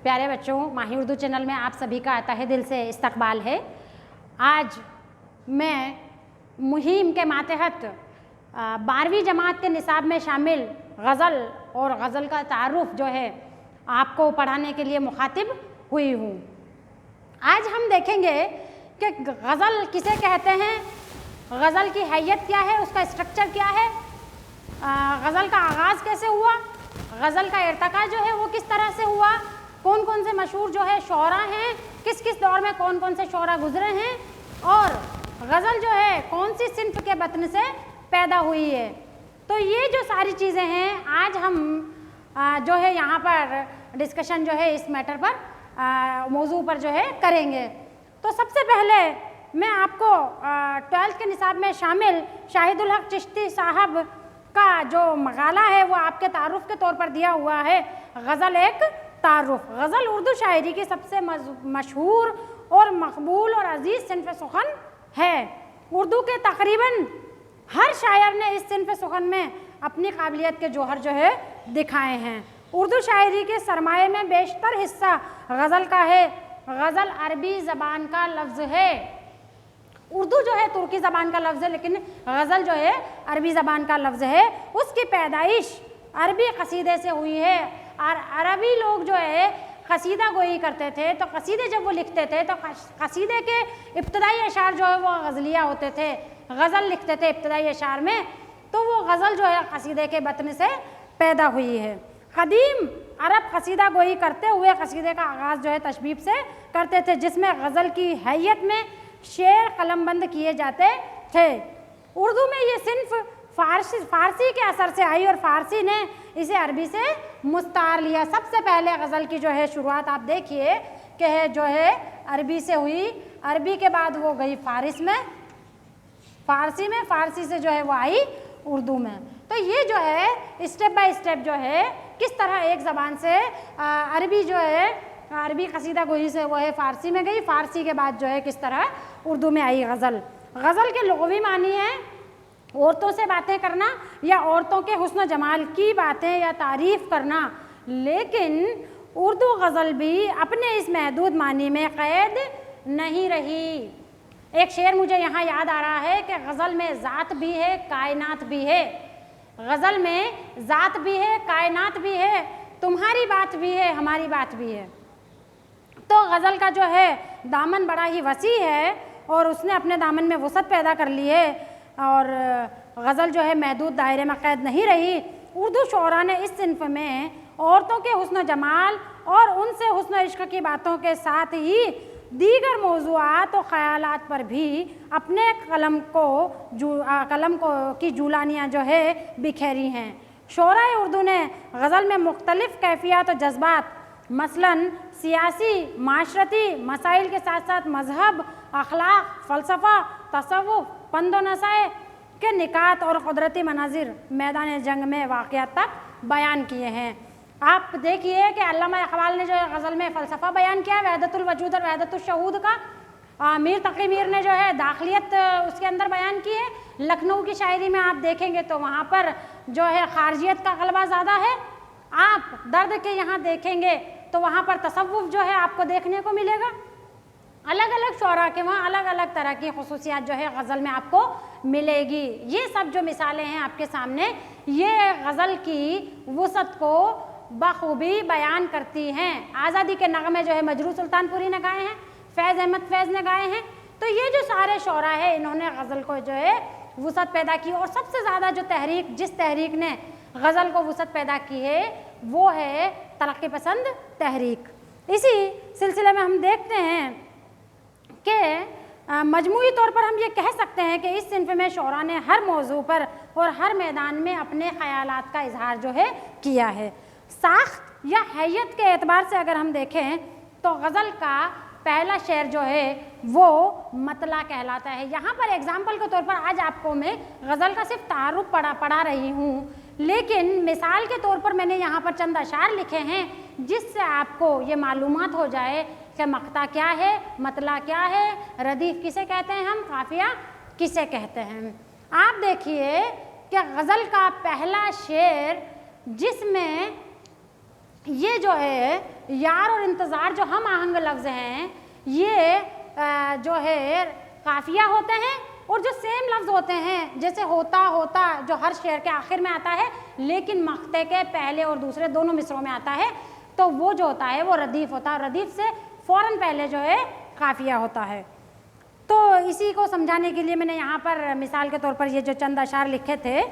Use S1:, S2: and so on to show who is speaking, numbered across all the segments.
S1: प्यारे बच्चों, माही उर्दू चैनल में आप सभी का तहे दिल से इस्तकबाल है। आज मैं मुहिम के मातहत 12वीं जमात के निसाब में शामिल गज़ल और गज़ल का तारुफ जो है आपको पढ़ाने के लिए मुखातिब हुई हूँ। आज हम देखेंगे कि गज़ल किसे कहते हैं, गज़ल की हैयत क्या है, उसका स्ट्रक्चर क्या है, गज़ल का आगाज़ कैसे हुआ, गज़ल का इर्तका जो है वो किस तरह से हुआ, कौन कौन से मशहूर जो है शोरा हैं, किस किस दौर में कौन कौन से शोरा गुजरे हैं, और गज़ल जो है कौन सी सिन्फ के बतन से पैदा हुई है। तो ये जो सारी चीज़ें हैं आज हम जो है यहाँ पर डिस्कशन जो है इस मैटर पर मौजू पर जो है करेंगे। तो सबसे पहले मैं आपको 12th के निसाब में शामिल शाहिदुल हक चिश्ती साहब का जो मकाला है वो आपके तारुफ के तौर पर दिया हुआ है। गज़ल एक तारुफ। गज़ल उर्दू शायरी की सबसे मशहूर और मकबूल और अजीज़ सिन्फ़ सुखन है। उर्दू के तकरीबन हर शायर ने इस सिन्फ़ सुखन में अपनी काबिलियत के जौहर जो है दिखाए हैं। उर्दू शायरी के सरमाए में बेशतर हिस्सा गज़ल का है। गज़ल अरबी ज़बान का लफ्ज़ है। उर्दू जो है तुर्की ज़बान का लफ्ज़ है, लेकिन गज़ल जो है अरबी ज़बान का लफ्ज़ है। उसकी पैदाइश अरबी कसीदे से हुई है और अरबी लोग जो है कसीदा गोई करते थे, तो कसीदे जब वो लिखते थे तो कसीदे के इब्तदाई अशार जो है वो गज़लिया होते थे। गज़ल लिखते थे इब्तदाई अशार में, तो वो गज़ल जो है कसीदे के बतन से पैदा हुई है। क़दीम अरब कसीदा गोई करते हुए कसीदे का आगाज़ जो है तशबीब से करते थे, जिसमें गज़ल की हैयत में शेर कलमबंद किए जाते थे। उर्दू में ये सिन्फ फ़ारसी के असर से आई और फ़ारसी ने इसे अरबी से मुस्तार लिया। सबसे पहले गज़ल की जो है शुरुआत आप देखिए कि जो है अरबी से हुई, अरबी के बाद वो गई फ़ारसी में, फ़ारसी से जो है वो आई उर्दू में। तो ये जो है स्टेप बाय स्टेप जो है किस तरह एक ज़बान से अरबी जो है अरबी कसीदा गोई से वो है फ़ारसी में गई, फ़ारसी के बाद जो है किस तरह उर्दू में आई गज़ल। गज़ल के लुग़वी मानी है औरतों से बातें करना या औरतों के हुस्न जमाल की बातें या तारीफ़ करना, लेकिन उर्दू गज़ल भी अपने इस महदूद मानी में क़ैद नहीं रही। एक शेर मुझे यहाँ याद आ रहा है कि गज़ल में ज़ात भी है, कायनात भी है। गज़ल में ज़ात भी है, कायनात भी है, तुम्हारी बात भी है, हमारी बात भी है। तो गज़ल का जो है दामन बड़ा ही वसी है और उसने अपने दामन में वसअत पैदा कर ली है और गज़ल जो है महदूद दायरे में क़ैद नहीं रही। उर्दू शोरा ने इस सिन्फ में औरतों के हुस्न जमाल और उनसे हुस्न इश्क की बातों के साथ ही दीगर मौज़ूआत और ख़यालात पर भी अपने कलम की जूलानियाँ जो है बिखेरी हैं। शोरा उर्दू ने गज़ल में मुख्तलिफ़ कैफ़ियत और जज्बात मसलन सियासी माशरती मसाइल के साथ साथ मज़हब, अखलाक, फ़लसफ़ा, तसव्वुफ़, पंदो नसाए के निकात और कुदरती मनाजिर मैदान जंग में वाक़यात तक बयान किए हैं। आप देखिए कि अल्लामा इक़बाल ने जो है गज़ल में फ़लसफ़ा बयान किया है, वहदतुल वजूद और वहदतुल शहूद का। मीर तक़ी मीर ने जो है दाखिलियत उसके अंदर बयान की है। लखनऊ की शायरी में आप देखेंगे तो वहाँ पर जो है ख़ारजियत का गलबा ज़्यादा है। आप दर्द के यहाँ देखेंगे तो वहाँ पर तसव्वुफ़ जो है आपको देखने को मिलेगा। अलग अलग शोरा के वहाँ अलग अलग तरह की ख़ुसूसियात जो है गज़ल में आपको मिलेगी। ये सब जो मिसालें हैं आपके सामने, ये गज़ल की वसअत को बखूबी बयान करती हैं। आज़ादी के नग़मे जो है मजरू सुल्तानपुरी ने गाए हैं, फैज़ अहमद फैज़ ने गाए हैं। तो ये जो सारे शोरा है इन्होंने गज़ल को जो है वसअत पैदा की। और सबसे ज़्यादा जो तहरीक जिस तहरीक ने गज़ल को वसअत पैदा की है वो है तरक्की पसंद तहरीक। इसी सिलसिले में हम देखते हैं कि मजमूई तौर पर हम ये कह सकते हैं कि इस सिन्फ में शोरा ने हर मौजू पर और हर मैदान में अपने ख़यालात का इजहार जो है किया है। साख्त या हैयत के एतबार से अगर हम देखें तो गज़ल का पहला शेर जो है वो मतला कहलाता है। यहाँ पर एग्ज़ाम्पल के तौर पर आज आपको मैं गज़ल का सिर्फ तारुफ पढ़ा रही हूँ, लेकिन मिसाल के तौर पर मैंने यहाँ पर चंद अशार लिखे हैं जिससे आपको ये मालूमात हो जाए कि मक़ता क्या है, मतला क्या है, रदीफ़ किसे कहते हैं, हम काफ़िया किसे कहते हैं। आप देखिए कि गज़ल का पहला शेर जिसमें ये जो है यार और इंतज़ार जो हम आहंग लफ्ज़ हैं ये जो है काफिया होते हैं, और जो सेम लफ्ज़ होते हैं जैसे होता होता जो हर शेर के आखिर में आता है लेकिन मक्ते के पहले और दूसरे दोनों मिसरों में आता है, तो वो जो होता है वो रदीफ़ होता है, और रदीफ़ से फ़ौरन पहले जो है काफिया होता है। तो इसी को समझाने के लिए मैंने यहाँ पर मिसाल के तौर पर ये जो चंद अशार लिखे थे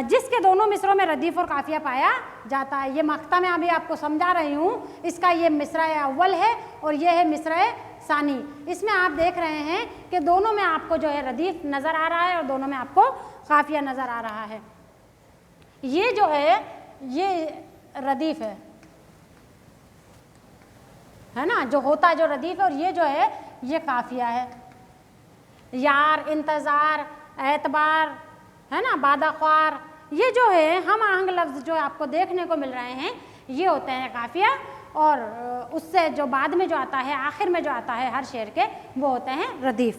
S1: जिसके दोनों मिसरों में रदीफ़ और काफिया पाया जाता है। ये मक्ता में अभी आपको समझा रही हूँ, इसका ये मिसरा अव्वल है और ये है मिसरा सानी। इसमें आप देख रहे हैं कि दोनों में आपको जो है रदीफ़ नज़र आ रहा है और दोनों में आपको काफिया नज़र आ रहा है। ये जो है ये रदीफ़ है ना, जो होता है जो रदीफ़ है, और ये जो है ये काफिया है। यार, इंतज़ार, एतबार, है ना, बादाख्वार, ये जो है हम आहंग लफ्ज़ जो आपको देखने को मिल रहे हैं ये होते हैं काफिया, और उससे जो बाद में जो आता है आखिर में जो आता है हर शेर के वो होते हैं रदीफ़।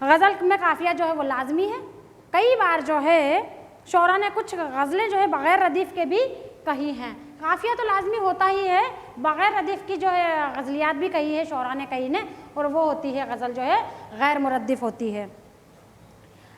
S1: गज़ल में काफिया जो है वो लाजमी है। कई बार जो है शोरा ने कुछ गज़लें जो है बग़ैर रदीफ़ के भी कही हैं। काफिया तो लाजमी होता ही है, बग़ैर रदीफ़ की जो है गज़लियात भी कही है शोरा ने कही ने, और वो होती है गज़ल जो है गैर मुरद्दिफ़ होती है।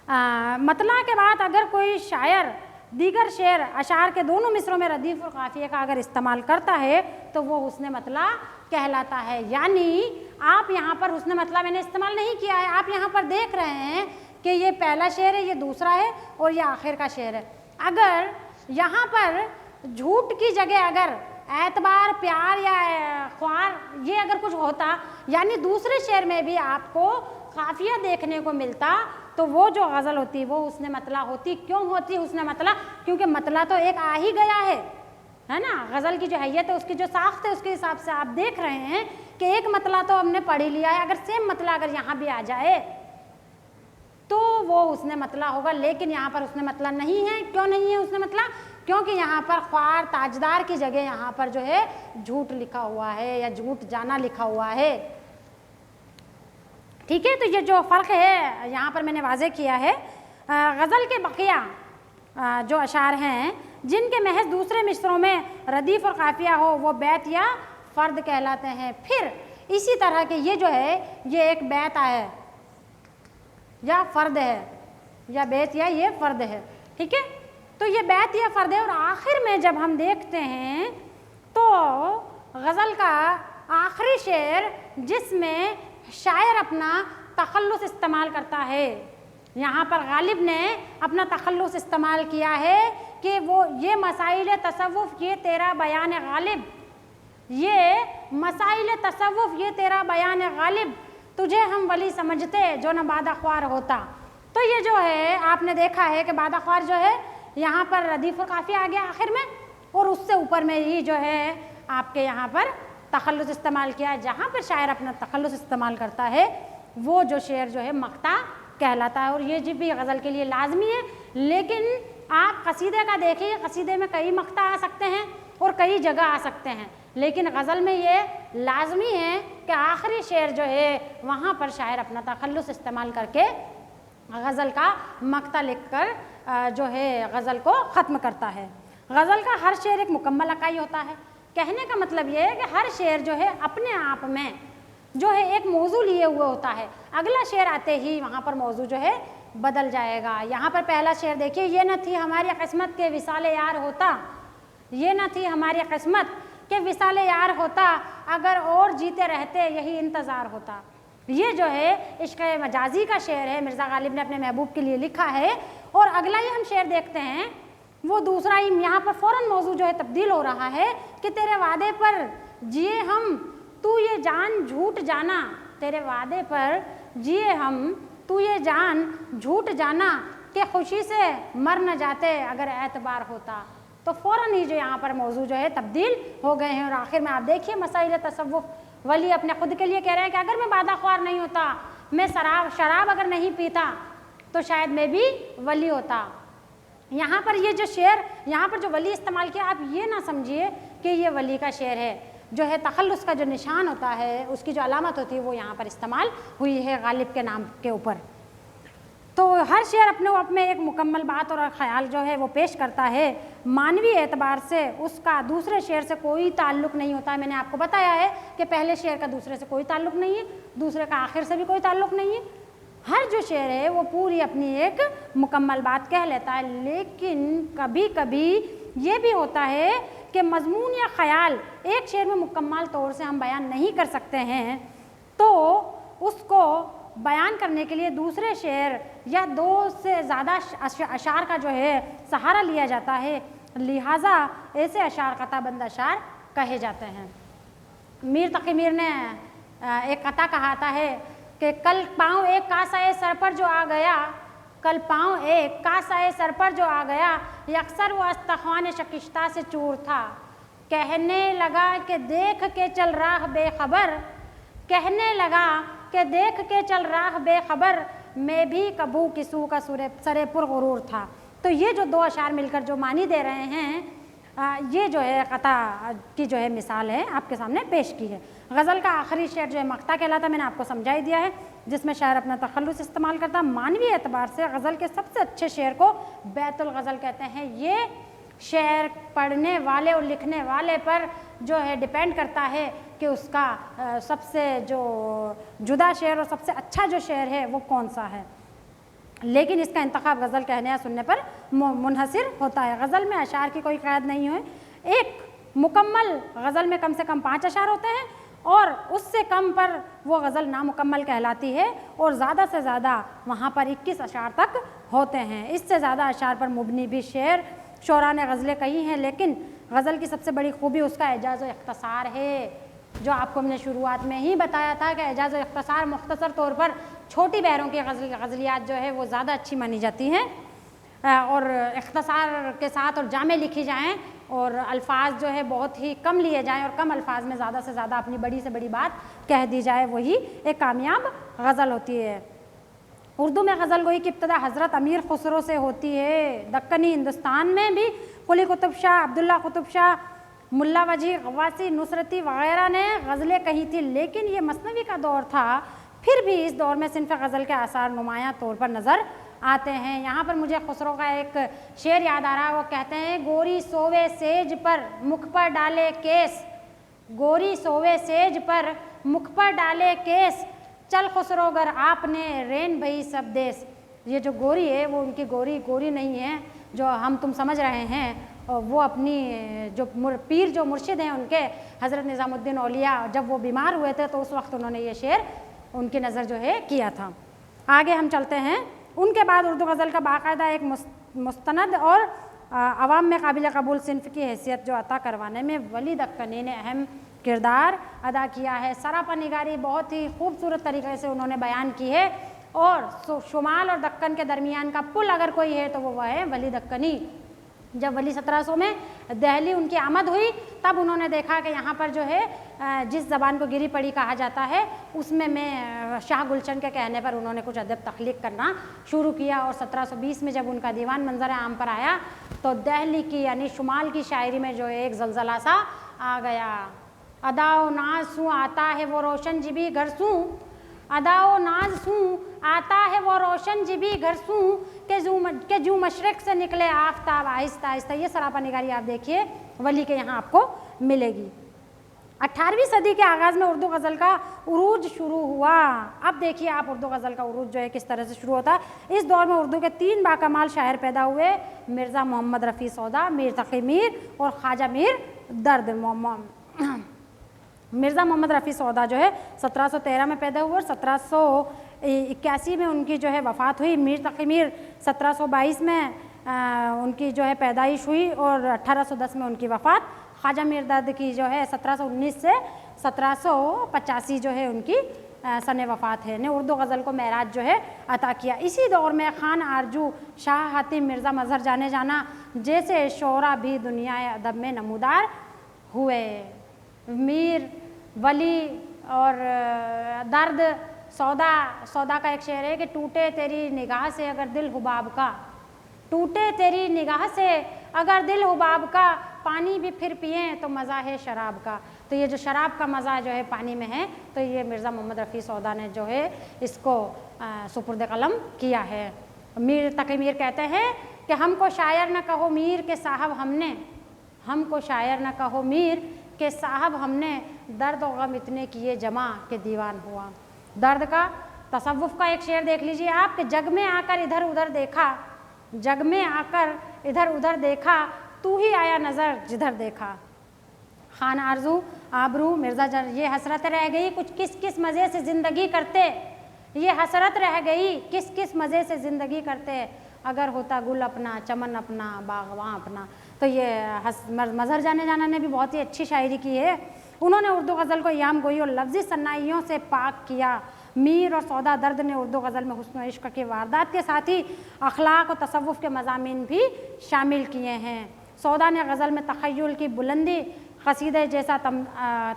S1: मतला के बाद अगर कोई शायर दीगर शेर अशार के दोनों मिसरों में रदीफ़ और काफिया का अगर इस्तेमाल करता है तो वो हुस्न मतला कहलाता है। यानी आप यहाँ पर हुस्न मतला मैंने इस्तेमाल नहीं किया है, आप यहाँ पर देख रहे हैं कि ये पहला शेर है, ये दूसरा है और ये आखिर का शेर है। अगर यहाँ पर झूठ की जगह अगर एतबार, प्यार या ख्वार ये अगर कुछ होता, यानी दूसरे शेर में भी आपको काफिया देखने को मिलता, तो वो जो गज़ल होती वो हुस्न मतला होती। क्यों होती हुस्न मतला? क्योंकि मतला तो एक आ ही गया है ना। गज़ल की जो हैयत है, उसकी जो साख्त है, उसके हिसाब से आप देख रहे हैं कि एक मतला तो हमने पढ़ ही लिया है, अगर सेम मतला अगर यहाँ भी आ जाए तो वो हुस्न मतला होगा। लेकिन यहाँ पर हुस्न मतला नहीं है। क्यों नहीं है हुस्न मतला? क्योंकि यहाँ पर ख्वार, ताजदार की जगह यहाँ पर जो है झूठ लिखा हुआ है या झूठ जाना लिखा हुआ है। ठीक है, तो ये जो फ़र्क है यहाँ पर मैंने वाज़े किया है। गज़ल के बक़िया जो अशार हैं जिनके महज दूसरे मिसरों में रदीफ़ और काफिया हो वो बैत या फ़र्द कहलाते हैं। फिर इसी तरह के ये जो है ये एक बैत है या फ़र्द है, या बैत या ये फ़र्द है। ठीक है, तो ये बैत या फ़र्द है। और आखिर में जब हम देखते हैं तो गज़ल का आखिरी शेर जिसमें शायर अपना तखल्लुस इस्तेमाल करता है, यहाँ पर गालिब ने अपना तखल्लुस इस्तेमाल किया है कि वो ये मसाइल तसव्वुफ़ ये तेरा बयान गालिब, ये मसाइल तसव्वुफ़ ये तेरा बयान गालिब, तुझे हम वली समझते जो न बादाख्वार होता। तो ये जो है आपने देखा है कि बादाख्वार जो है यहाँ पर रदीफ़ और काफिया आ गया आखिर में, और उससे ऊपर में ही जो है आपके यहाँ पर तखल्लुस इस्तेमाल किया है। जहाँ पर शायर अपना तखल्लुस इस्तेमाल करता है वो जो शेर जो है मक्ता कहलाता है। और ये जी भी गज़ल के लिए लाजमी है। लेकिन आप कसीदे का देखिए, कसीदे में कई मक्ता आ सकते हैं और कई जगह आ सकते हैं, लेकिन गज़ल में ये लाजमी है कि आखिरी शेर जो है वहाँ पर शायर अपना तखल्लुस इस्तेमाल करके गज़ल का मक्ता लिख कर जो है गज़ल को ख़त्म करता है। गज़ल का हर शेर एक मुकम्मल इकाई होता है। कहने का मतलब ये है कि हर शेर जो है अपने आप में जो है एक मौजू लिए हुए होता है। अगला शेर आते ही वहाँ पर मौजू जो है बदल जाएगा। यहाँ पर पहला शेर देखिए, ये न थी हमारी किस्मत के विसाले यार होता, ये न थी हमारी किस्मत के विसाले यार होता, अगर और जीते रहते यही इंतज़ार होता। ये जो है इश्क़ मजाजी का शेर है, मिर्ज़ा गालिब ने अपने महबूब के लिए लिखा है। और अगला ही हम शेर देखते हैं, वो दूसरा ही यहाँ पर फ़ौरन मौजू जो है तब्दील हो रहा है कि तेरे वादे पर जिए हम तू ये जान झूठ जाना, तेरे वादे पर जिए हम तू ये जान झूठ जाना, कि खुशी से मर न जाते अगर एतबार होता। तो फ़ौरन ही जो यहाँ पर मौजू जो है तब्दील हो गए हैं। और आखिर में आप देखिए मसाइल तसव्वुफ़ वली अपने खुद के लिए कह रहे हैं कि अगर मैं बादाख्वार नहीं होता, मैं शराब अगर नहीं पीता तो शायद मैं भी वली होता। यहाँ पर ये जो शेर, यहाँ पर जो वली इस्तेमाल किया, आप ये ना समझिए कि ये वली का शेर है। जो है तखल्लुस का जो निशान होता है, उसकी जो अलामत होती है, वो यहाँ पर इस्तेमाल हुई है गालिब के नाम के ऊपर। تو ہر شعر اپنے آپ میں ایک مکمل بات اور خیال جو ہے وہ پیش کرتا ہے، معنوی اعتبار سے اس کا دوسرے شعر سے کوئی تعلق نہیں ہوتا ہے۔ میں نے آپ کو بتایا ہے کہ پہلے شعر کا دوسرے سے کوئی تعلق نہیں ہے، دوسرے کا آخر سے بھی کوئی تعلق نہیں ہے، ہر جو شعر ہے وہ پوری اپنی ایک مکمل بات کہہ لیتا ہے۔ لیکن کبھی کبھی یہ بھی ہوتا ہے کہ مضمون یا خیال ایک شعر میں مکمل طور سے ہم بیان نہیں کر سکتے ہیں، تو اس کو بیان کرنے کے لیے دوسرے شعر یا 2 سے زیادہ اشعار کا جو ہے سہارا لیا جاتا ہے، لہٰذا ایسے اشعار قطع بند اشعار کہے جاتے ہیں۔ میر تقی میر نے ایک قطع کہاتا ہے کہ کل پاؤں ایک کاسہ سر پر جو آ گیا، کل پاؤں ایک کاسہ سر پر جو آ گیا، یکسر وہ استخوان شکشتہ سے چور تھا، کہنے لگا کہ دیکھ کے چل راہ بے خبر، کہنے لگا کہ دیکھ کے چل راہ بے خبر، میں بھی کبھو کسو کا سرے پر غرور تھا۔ تو یہ جو 2 اشعار مل کر جو معنی دے رہے ہیں، یہ جو ہے قطع کی جو ہے مثال ہے آپ کے سامنے پیش کی ہے۔ غزل کا آخری شعر جو ہے مقطع کہلاتا ہے، میں نے آپ کو سمجھا ہی دیا ہے، جس میں شاعر اپنا تخلص استعمال کرتا ہے۔ معنوی اعتبار سے غزل کے سب سے اچھے شعر کو بیت الغزل کہتے ہیں۔ یہ شعر پڑھنے والے اور لکھنے والے پر جو ہے ڈیپینڈ کرتا ہے کہ اس کا سب سے جو جدا شعر اور سب سے اچھا جو شعر ہے وہ کون سا ہے، لیکن اس کا انتخاب غزل کہنے یا سننے پر منحصر ہوتا ہے۔ غزل میں اشعار کی کوئی قید نہیں ہے، ایک مکمل غزل میں کم سے کم 5 اشعار ہوتے ہیں، اور اس سے کم پر وہ غزل نامکمل کہلاتی ہے، اور زیادہ سے زیادہ وہاں پر 21 اشعار تک ہوتے ہیں۔ اس سے زیادہ اشعار پر مبنی بھی شعراء نے غزلیں کہی ہیں، لیکن غزل کی سب سے بڑی خوبی اس کا اعجاز و اختصار ہے، جو آپ کو ہم نے شروعات میں ہی بتایا تھا کہ اعجاز و اختصار مختصر طور پر چھوٹی بحروں کی غزلیات جو ہے وہ زیادہ اچھی مانی جاتی ہیں، اور اختصار کے ساتھ اور جامع لکھی جائیں اور الفاظ جو ہے بہت ہی کم لیے جائیں اور کم الفاظ میں زیادہ سے زیادہ اپنی بڑی سے بڑی بات کہہ دی جائے، وہی ایک کامیاب غزل ہوتی ہے۔ اردو میں غزل گوئی کی ابتدا حضرت امیر خسرو سے ہوتی ہے۔ دکنی ہندوستان میں بھی قلی قطب شاہ، عبداللہ قطب شاہ، ملا وجیح غواسی، نصرتی وغیرہ نے غزلیں کہی تھی، لیکن یہ مثنوی کا دور تھا، پھر بھی اس دور میں صنف غزل کے آثار نمایاں طور پر نظر آتے ہیں۔ یہاں پر مجھے خسرو کا ایک شعر یاد آ رہا ہے، وہ کہتے ہیں گوری سوے سیج پر مکھ پر ڈالے کیس، گوری سوے سیج پر مکھ پر ڈالے کیس، چل خسرو گر آپ نے رین بھئی سب دیس۔ یہ جو گوری ہے وہ ان کی گوری نہیں ہے جو ہم تم سمجھ رہے ہیں، وہ اپنی جو پیر جو مرشد ہیں ان کے حضرت نظام الدین اولیاء، جب وہ بیمار ہوئے تھے تو اس وقت انہوں نے یہ شعر ان کی نظر جو ہے کیا تھا۔ آگے ہم چلتے ہیں۔ ان کے بعد اردو غزل کا باقاعدہ ایک مستند اور عوام میں قابل قبول صنف کی حیثیت جو عطا کروانے میں ولی دکنی نے اہم کردار ادا کیا ہے۔ سراپا نگاری بہت ہی خوبصورت طریقے سے انہوں نے بیان کی ہے، اور شمال اور دکن کے درمیان کا پل اگر کوئی ہے تو وہ ہے ولی دکنی۔ جب ولی 1700 میں دہلی ان کی آمد ہوئی، تب انہوں نے دیکھا کہ یہاں پر جو ہے جس زبان کو گری پڑی کہا جاتا ہے، اس میں شاہ گلشن کے کہنے پر انہوں نے کچھ ادب تخلیق کرنا شروع کیا، اور 1720 میں جب ان کا دیوان منظر عام پر آیا تو دہلی کی یعنی شمال کی شاعری میں جو ہے ایک زلزلہ سا آ گیا۔ ادا و ناز سوں آتا ہے وہ روشن جبی گھر سوں، ادا و ناز سوں آتا ہے وہ روشن جبی گھر سوں، کہ جو مشرق سے نکلے آفتاب آہستہ آہستہ۔ یہ سراپا نگاری آپ دیکھیے ولی کے یہاں آپ کو ملے گی۔ 18ویں صدی کے آغاز میں اردو غزل کا عروج شروع ہوا۔ اب دیکھیے آپ اردو غزل کا عروج جو ہے کس طرح سے شروع ہوتا ہے۔ اس دور میں اردو کے 3 باکمال شاعر پیدا ہوئے، مرزا محمد رفیع سودا، میر تقی میر اور خواجہ میر درد۔ مرزا محمد رفیع سودا جو ہے 1713 میں پیدا ہوئے اور 1781 میں ان کی جو ہے وفات ہوئی۔ میر تقی میر 1722 میں ان کی جو ہے پیدائش ہوئی اور 1810 میں ان کی وفات۔ خواجہ میر درد کی جو ہے 1719 سے 1785 جو ہے ان کی سن وفات ہے، نے اردو غزل کو معراج جو ہے عطا کیا۔ اسی دور میں خان آرجو، شاہ حاتم، مرزا مظہر جانے جانا جیسے شعراء بھی دنیا ادب میں نمودار ہوئے۔ میر، ولی اور درد، سودا کا ایک شعر ہے کہ ٹوٹے تیری نگاہ سے اگر دل حباب کا، ٹوٹے تیری نگاہ سے اگر دل حباب کا، پانی بھی پھر پئیں تو مزہ ہے شراب کا۔ تو یہ جو شراب کا مزہ جو ہے پانی میں ہے، تو یہ مرزا محمد رفیع سودا نے جو ہے اس کو سپرد قلم کیا ہے۔ میر تقی میر کہتے ہیں کہ ہم کو شاعر نہ کہو میر کہ صاحب ہم نے، ہم کو شاعر نہ کہو میر کہ صاحب ہم نے درد و غم اتنے کیے جمع کہ دیوان ہوا۔ درد کا، تصوف کا ایک شعر دیکھ لیجئے آپ کہ جگ میں آ کر ادھر ادھر دیکھا، جگ میں آ کر ادھر ادھر دیکھا، تو ہی آیا نظر جدھر دیکھا۔ خان آرزو آبرو مرزا یہ حسرت رہ گئی کچھ کس کس مزے سے زندگی کرتے، یہ حسرت رہ گئی کس کس مزے سے زندگی کرتے، اگر ہوتا گل اپنا چمن اپنا باغواں اپنا۔ تو یہ مظہر جانا نے بھی بہت ہی اچھی شاعری کی ہے۔ انہوں نے اردو غزل کو ایام گوئی اور لفظی صنائیوں سے پاک کیا۔ میر اور سودا درد نے اردو غزل میں حسن و عشق کی واردات کے ساتھ ہی اخلاق و تصوف کے مضامین بھی شامل کیے ہیں۔ سودا نے غزل میں تخیل کی بلندی، قصیدے جیسا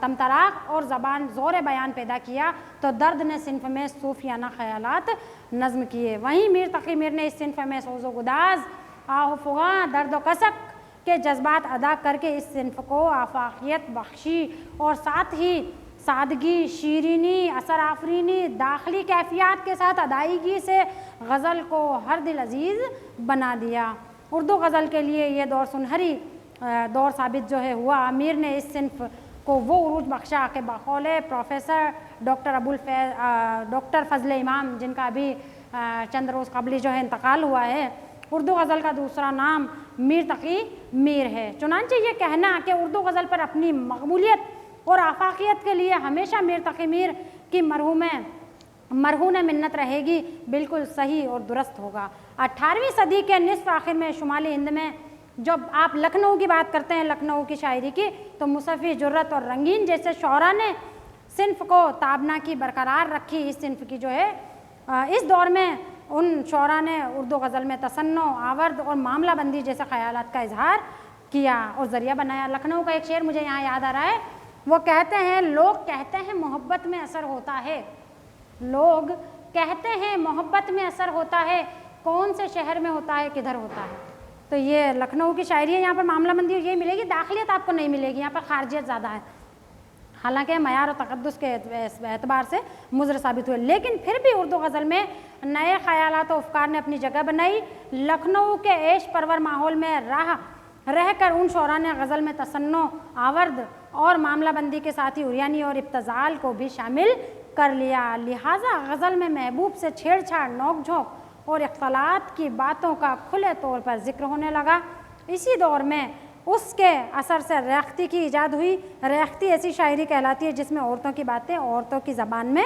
S1: تمطراق اور زبان زور بیان پیدا کیا، تو درد نے صنف میں صوفیانہ خیالات نظم کیے۔ وہیں میر تقی میر نے اس صنف میں سوز و گداز، آہ و فغاں، درد و کسک کے جذبات ادا کر کے اس صنف کو آفاقیت بخشی اور ساتھ ہی سادگی، شیرینی، اثر آفرینی، داخلی کیفیات کے ساتھ ادائیگی سے غزل کو ہر دل عزیز بنا دیا۔ اردو غزل کے لیے یہ دور سنہری دور ثابت جو ہے ہوا۔ میر نے اس صنف کو وہ عروج بخشا کہ بقول پروفیسر ڈاکٹر فضل امام، جن کا ابھی چند روز قبل جو ہے انتقال ہوا ہے، اردو غزل کا دوسرا نام میر تقی میر ہے۔ چنانچہ یہ کہنا کہ اردو غزل پر اپنی مقبولیت اور آفاقیت کے لیے ہمیشہ میر تقی میر کی مرہون منت رہے گی، بالکل صحیح اور درست ہوگا۔ 18ویں صدی کے نصف آخر میں شمالی ہند میں جب آپ لکھنؤ کی بات کرتے ہیں، لکھنؤ کی شاعری کی، تو مصفی، جرت اور رنگین جیسے شعراء نے صنف کو تابنا کی برقرار رکھی۔ اس صنف کی جو ہے اس دور میں ان شعراء نے اردو غزل میں تصنع، آورد اور معاملہ بندی جیسے خیالات کا اظہار کیا اور ذریعہ بنایا۔ لکھنؤ کا ایک شعر مجھے یہاں یاد آ رہا ہے، وہ کہتے ہیں لوگ کہتے ہیں محبت میں اثر ہوتا ہے، لوگ کہتے ہیں محبت میں اثر ہوتا ہے، کون سے شہر میں ہوتا ہے کدھر ہوتا ہے۔ تو یہ لکھنؤ کی شاعری ہے، یہاں پر معاملہ بندی یہ ملے گی، داخلیت آپ کو نہیں ملے گی، یہاں پر خارجیت زیادہ ہے، حالانکہ معیار و تقدس کے اعتبار سے مضر ثابت ہوئے، لیکن پھر بھی اردو غزل میں نئے خیالات و افکار نے اپنی جگہ بنائی۔ لکھنؤ کے عیش پرور ماحول میں رہ کر ان شعراء نے غزل میں تصنع، آورد اور معاملہ بندی کے ساتھ ہی عریانی اور ابتذال کو بھی شامل کر لیا، لہٰذا غزل میں محبوب سے چھیڑ چھاڑ، نوک جھونک اور اختلاط کی باتوں کا کھلے طور پر ذکر ہونے لگا۔ اسی دور میں اس کے اثر سے ریاختی کی ایجاد ہوئی۔ ریاختی ایسی شاعری کہلاتی ہے جس میں عورتوں کی باتیں عورتوں کی زبان میں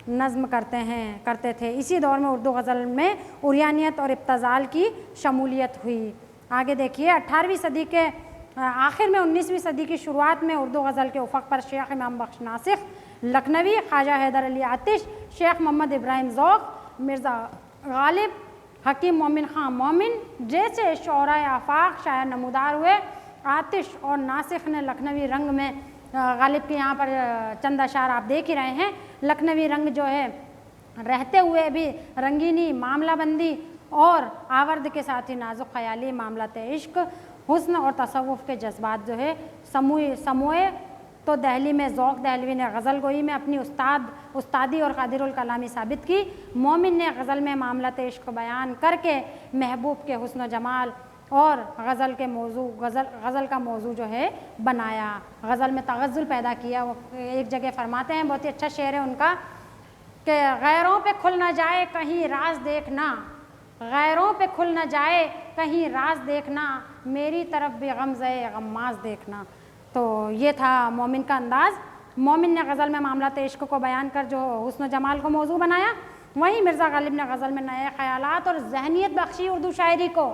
S1: نظم کرتے تھے۔ اسی دور میں اردو غزل میں عریانیت اور ابتذال کی شمولیت ہوئی۔ آگے دیکھیے 18ویں صدی کے آخر میں 19ویں صدی کی شروعات میں اردو غزل کے افق پر شیخ امام بخش ناسخ لکھنوی، خواجہ حیدر علی آتش، شیخ محمد ابراہیم ذوق، مرزا غالب، حکیم مومن خان مومن جیسے شعراء آفاق شاعر نمودار ہوئے۔ آتش اور ناسخ نے لکھنوی رنگ میں، غالب کے یہاں پر چند اشعار آپ دیکھ ہی رہے ہیں، لکھنوی رنگ جو ہے رہتے ہوئے بھی رنگینی، معاملہ بندی اور آورد کے ساتھ ہی نازک خیالی، معاملات عشق، حسن اور تصوف کے جذبات جو ہے سموئے۔ تو دہلی میں ذوق دہلوی نے غزل گوئی میں اپنی استادی اور قادر الکلامی ثابت کی۔ مومن نے غزل میں معاملات عشق بیان کر کے محبوب کے حسن و جمال اور غزل کا موضوع جو ہے بنایا، غزل میں تغزل پیدا کیا۔ وہ ایک جگہ فرماتے ہیں، بہت ہی اچھا شعر ہے ان کا، کہ غیروں پہ کھل نہ جائے کہیں راز دیکھنا، غیروں پہ کھل نہ جائے کہیں راز دیکھنا، میری طرف بھی غمزہ غماز دیکھنا۔ تو یہ تھا مومن کا انداز۔ مومن نے غزل میں معاملات عشق کو بیان کر جو حسن و جمال کو موضوع بنایا، وہیں مرزا غالب نے غزل میں نئے خیالات اور ذہنیت بخشی اردو شاعری کو۔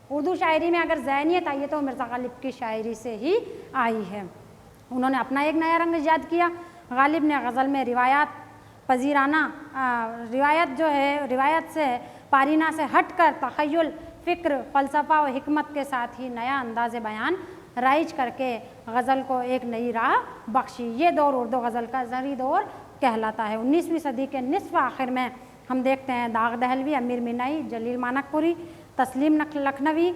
S1: اردو شاعری میں اگر ذہنیت آئی ہے تو مرزا غالب کی شاعری سے ہی آئی ہے۔ انہوں نے اپنا ایک نیا رنگ ایجاد کیا۔ غالب نے غزل میں روایات پذیرانہ، روایت سے پارینہ سے ہٹ کر تخیل، فکر، فلسفہ و حکمت کے ساتھ ہی نیا انداز بیان رائج کر کے غزل کو ایک نئی راہ بخشی۔ یہ دور اردو غزل کا زرعی دور کہلاتا ہے۔ 19ویں صدی کے نصف آخر میں ہم دیکھتے ہیں داغ دہلوی، امیر مینائی، جلیل مانک پوری، تسلیم لکھنوی،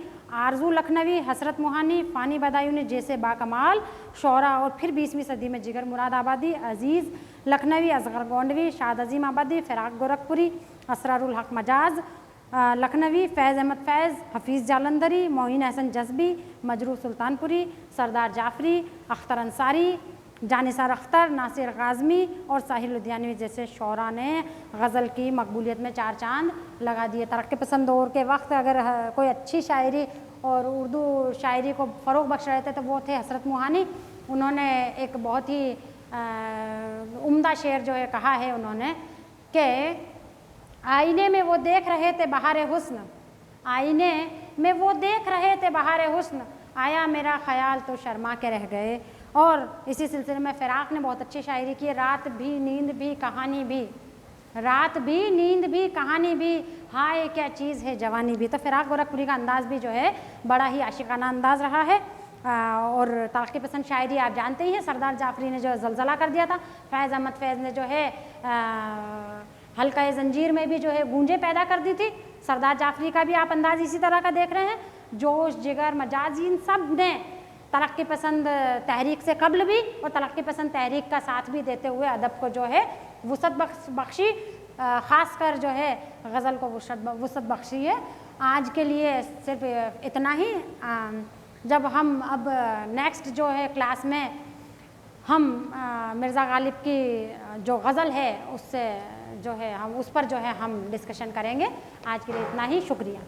S1: آرزو لکھنوی، حسرت موہانی، فانی بدایونی جیسے باکمال شعراء، اور پھر 20ویں صدی میں جگر مراد آبادی، عزیز لکھنوی، اصغر گونڈوی، شاد عظیم آبادی، فراق گورکھپوری، اسرار الحق مجاز लखनवी, फैज़ अहमद फैज़, हफीज़ जालंधरी, मोइन हसन जज़बी, मजरूह सुल्तानपुरी, सरदार जाफरी, अख्तर अंसारी, जानिसार अख्तर, नासिर काज़मी और साहिर लुधियानवी जैसे शोरा ने गज़ल की मकबूलियत में 4 चांद लगा दिए। तरक्की पसंद दौर के वक्त अगर कोई अच्छी शायरी और उर्दू शायरी को फ़रोग़ बख्श रहे थे तो वो थे हसरत मोहानी। उन्होंने एक बहुत ही उम्दा शेर जो है कहा है उन्होंने कि आईने में वो देख रहे थे बहार हुस्न, आईने में वो देख रहे थे बहार हुस्न, आया मेरा ख़याल तो शर्मा के रह गए। और इसी सिलसिले में फ़िराक़ ने बहुत अच्छी शायरी की है, रात भी नींद भी कहानी भी, रात भी नींद भी कहानी भी, हाय क्या चीज़ है जवानी भी। तो फ़िराक़ गोरखपुरी का अंदाज़ भी जो है बड़ा ही आशिकाना अंदाज़ रहा है। और तरक्की पसंद शायरी आप जानते ही हैं, सरदार जाफरी ने जो है ज़लज़ला कर दिया था, फैज़ अहमद फैज़ ने जो है हल्का जंजीर में भी जो है गूंजें पैदा कर दी थी। सरदार जाफरी का भी आप अंदाज़ इसी तरह का देख रहे हैं, जोश जिगर मजाज इन सब ने तरक्की पसंद तहरीक से कबल भी और तरक्की पसंद तहरीक का साथ भी देते हुए अदब को जो है वुसअत बख्शी, ख़ास कर जो है गज़ल को वुसअत बख्शी है। आज के लिए सिर्फ इतना ही। जब हम अब नेक्स्ट जो है क्लास में हम मिर्ज़ा गालिब की जो गज़ल है उससे जो है हम उस पर जो है हम डिस्कशन करेंगे। आज के लिए इतना ही, शुक्रिया।